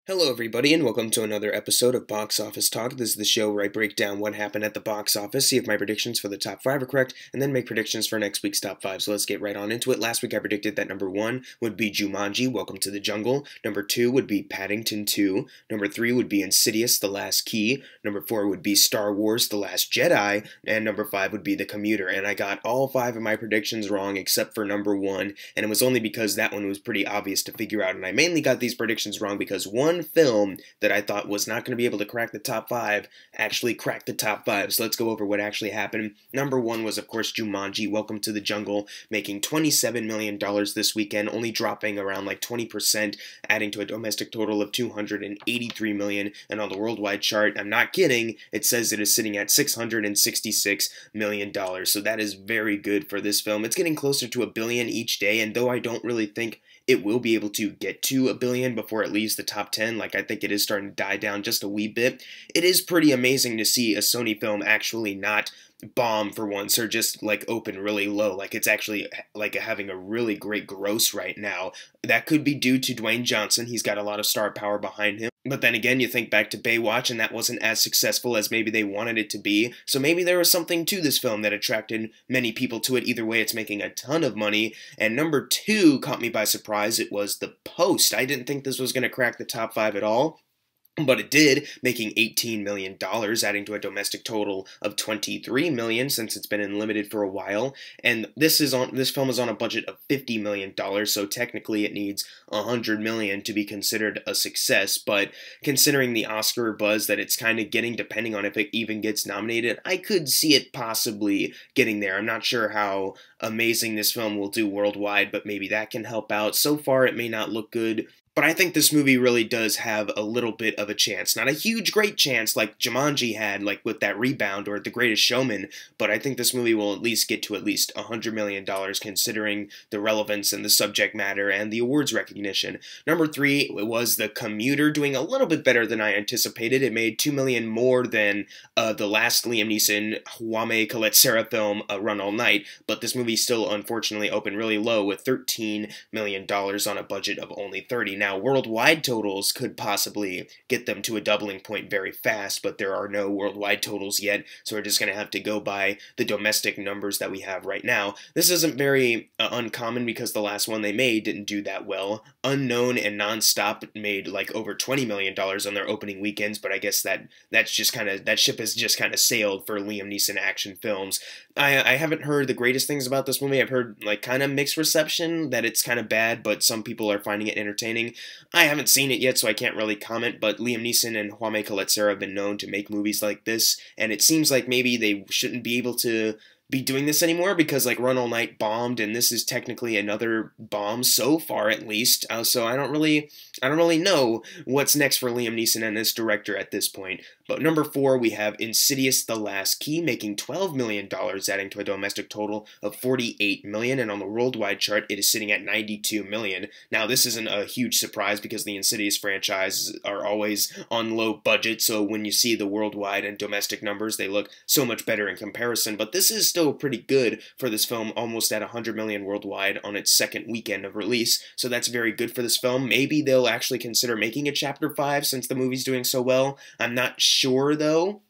Hello everybody and welcome to another episode of Box Office Talk. This is the show where I break down what happened at the box office, see if my predictions for the top 5 are correct, and then make predictions for next week's top 5. So let's get right on into it. Last week I predicted that number 1 would be Jumanji, Welcome to the Jungle. Number 2 would be Paddington 2. Number 3 would be Insidious, The Last Key. Number 4 would be Star Wars, The Last Jedi. And number 5 would be The Commuter. And I got all 5 of my predictions wrong except for number 1, and it was only because that one was pretty obvious to figure out. And I mainly got these predictions wrong because one film that I thought was not going to be able to crack the top 5 actually cracked the top 5. So let's go over what actually happened. Number 1 was, of course, Jumanji, Welcome to the Jungle, making $27 million this weekend, only dropping around like 20%, adding to a domestic total of $283 million. And on the worldwide chart, I'm not kidding, it says it is sitting at $666 million. So that is very good for this film. It's getting closer to $1 billion each day, and though I don't really think it will be able to get to $1 billion before it leaves the top 10, like I think it is starting to die down just a wee bit. It is pretty amazing to see a Sony film actually not bomb for once or just like open really low. Like it's actually like having a really great gross right now. That could be due to Dwayne Johnson. He's got a lot of star power behind him. But then again, you think back to Baywatch and that wasn't as successful as maybe they wanted it to be. So maybe there was something to this film that attracted many people to it. Either way, it's making a ton of money. And number 2 caught me by surprise. It was The Post. I didn't think this was going to crack the top 5 at all, but it did, making $18 million, adding to a domestic total of $23 million since it's been in limited for a while. And this film is on a budget of $50 million, so technically it needs $100 million to be considered a success. But considering the Oscar buzz that it's kind of getting, depending on if it even gets nominated, I could see it possibly getting there. I'm not sure how amazing this film will do worldwide, but maybe that can help out. So far, it may not look good, but I think this movie really does have a little bit of a chance. Not a huge, great chance like Jumanji had, like with that rebound, or The Greatest Showman, but I think this movie will at least get to at least $100 million considering the relevance and the subject matter and the awards recognition. Number 3 was The Commuter, doing a little bit better than I anticipated. It made $2 million more than the last Liam Neeson, Huame Colette-Serra film, Run All Night, but this movie still unfortunately opened really low with $13 million on a budget of only $30 million. Now, worldwide totals could possibly get them to a doubling point very fast, but there are no worldwide totals yet, so we're just going to have to go by the domestic numbers that we have right now. This isn't very uncommon because the last one they made didn't do that well. Unknown and Nonstop made like over $20 million on their opening weekends, but I guess that ship has just kind of sailed for Liam Neeson action films. I haven't heard the greatest things about this movie. I've heard like kind of mixed reception, that it's kind of bad, but some people are finding it entertaining. I haven't seen it yet, so I can't really comment, but Liam Neeson and Huame Colette-Serra have been known to make movies like this, and it seems like maybe they shouldn't be able to be doing this anymore because like Run All Night bombed, and this is technically another bomb so far at least. So I don't really know what's next for Liam Neeson and this director at this point. But number 4, we have Insidious, The Last Key, making $12 million, adding to a domestic total of $48 million, and on the worldwide chart, it is sitting at $92 million. Now, this isn't a huge surprise because the Insidious franchises are always on low budget, so when you see the worldwide and domestic numbers, they look so much better in comparison, but this is still pretty good for this film, almost at $100 million worldwide on its second weekend of release, so that's very good for this film. Maybe they'll actually consider making a Chapter 5 since the movie's doing so well. I'm not sure though,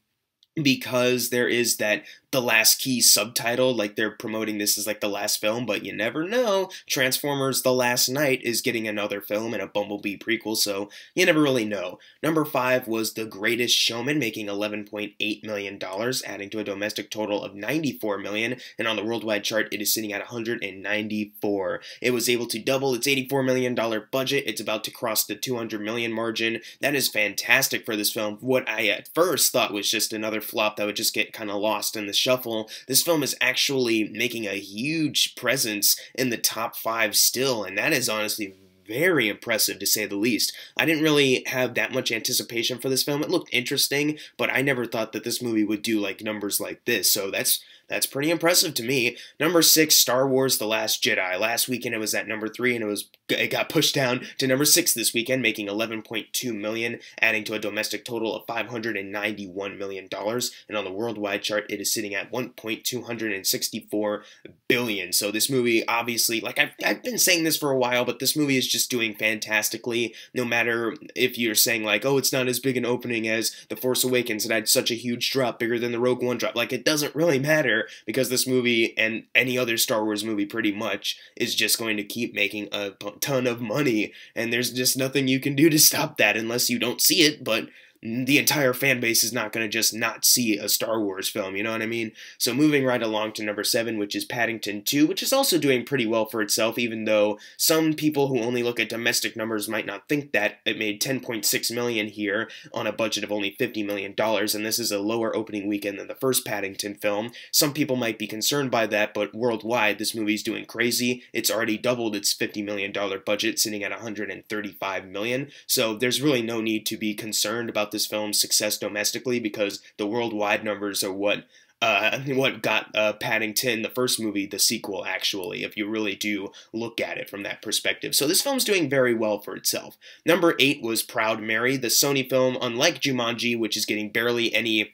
because there is that The Last Key subtitle, like they're promoting this as like the last film, but you never know. Transformers The Last Night is getting another film and a Bumblebee prequel, so you never really know. Number 5 was The Greatest Showman, making $11.8 million, adding to a domestic total of $94 million, and on the worldwide chart, it is sitting at $194. It was able to double its $84 million budget. It's about to cross the $200 million margin. That is fantastic for this film. What I at first thought was just another flop that would just get kind of lost in the shuffle. This film is actually making a huge presence in the top 5 still, and that is honestly very impressive to say the least. I didn't really have that much anticipation for this film. It looked interesting, but I never thought that this movie would do like numbers like this, so that's That's pretty impressive to me. Number 6, Star Wars The Last Jedi. Last weekend it was at number 3, and it got pushed down to number 6 this weekend, making $11.2 million, adding to a domestic total of $591 million. And on the worldwide chart, it is sitting at $1.264 billion. So this movie, obviously, like I've been saying this for a while, but this movie is just doing fantastically. No matter if you're saying like, oh, it's not as big an opening as The Force Awakens, it had such a huge drop, bigger than the Rogue One drop. Like, it doesn't really matter, because this movie and any other Star Wars movie pretty much is just going to keep making a ton of money, and there's just nothing you can do to stop that unless you don't see it. But the entire fan base is not going to just not see a Star Wars film, you know what I mean? So moving right along to number 7, which is Paddington 2, which is also doing pretty well for itself, even though some people who only look at domestic numbers might not think that. It made $10.6 million here on a budget of only $50 million, and this is a lower opening weekend than the first Paddington film. Some people might be concerned by that, but worldwide, this movie's doing crazy. It's already doubled its $50 million budget, sitting at $135 million, so there's really no need to be concerned about this film's success domestically, because the worldwide numbers are what got Paddington, the first movie, the sequel, actually, if you really do look at it from that perspective. So this film's doing very well for itself. Number 8 was Proud Mary, the Sony film, unlike Jumanji, which is getting barely any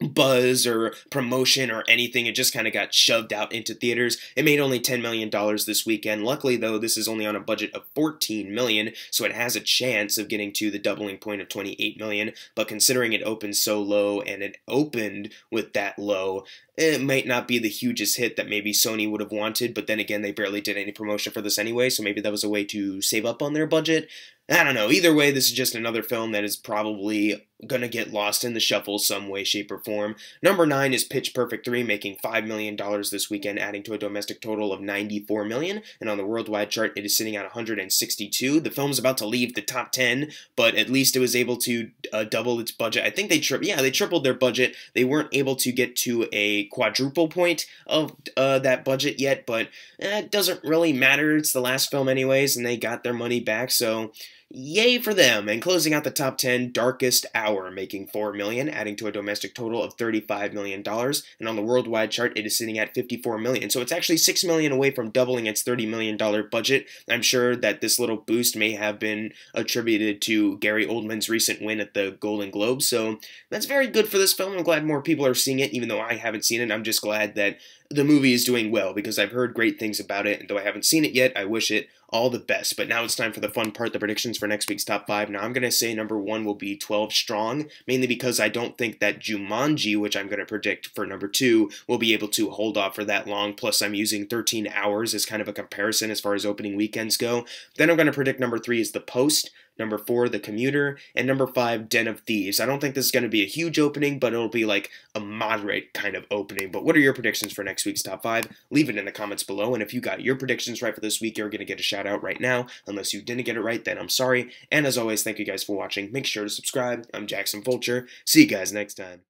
buzz or promotion or anything. It just kind of got shoved out into theaters. It made only $10 million this weekend. Luckily, though, this is only on a budget of $14 million, so it has a chance of getting to the doubling point of $28 million, but considering it opened so low and it opened with that low, it might not be the hugest hit that maybe Sony would have wanted, but then again, they barely did any promotion for this anyway, so maybe that was a way to save up on their budget. I don't know. Either way, this is just another film that is probably gonna get lost in the shuffle some way, shape, or form. Number 9 is Pitch Perfect 3, making $5 million this weekend, adding to a domestic total of $94 million, and on the worldwide chart, it is sitting at 162. The film's about to leave the top 10, but at least it was able to double its budget. I think they tripled their budget. They weren't able to get to a quadruple point of that budget yet, but it doesn't really matter. It's the last film anyways, and they got their money back, so yay for them. And closing out the top 10, Darkest Hour, making $4 million, adding to a domestic total of $35 million, and on the worldwide chart, it is sitting at $54 million. So it's actually $6 million away from doubling its $30 million budget. I'm sure that this little boost may have been attributed to Gary Oldman's recent win at the Golden Globes, so that's very good for this film. I'm glad more people are seeing it, even though I haven't seen it. I'm just glad that the movie is doing well, because I've heard great things about it, and though I haven't seen it yet, I wish it all the best. But now it's time for the fun part, the predictions for next week's top 5. Now I'm going to say number 1 will be 12 Strong, mainly because I don't think that Jumanji, which I'm going to predict for number 2, will be able to hold off for that long, plus I'm using 13 hours as kind of a comparison as far as opening weekends go. Then I'm going to predict number 3 is The Post, number 4, The Commuter, and number 5, Den of Thieves. I don't think this is going to be a huge opening, but it'll be like a moderate kind of opening. But what are your predictions for next week's top 5? Leave it in the comments below, and if you got your predictions right for this week, you're going to get a shout out right now. Unless you didn't get it right, then I'm sorry. And as always, thank you guys for watching. Make sure to subscribe. I'm Jackson Fulcher. See you guys next time.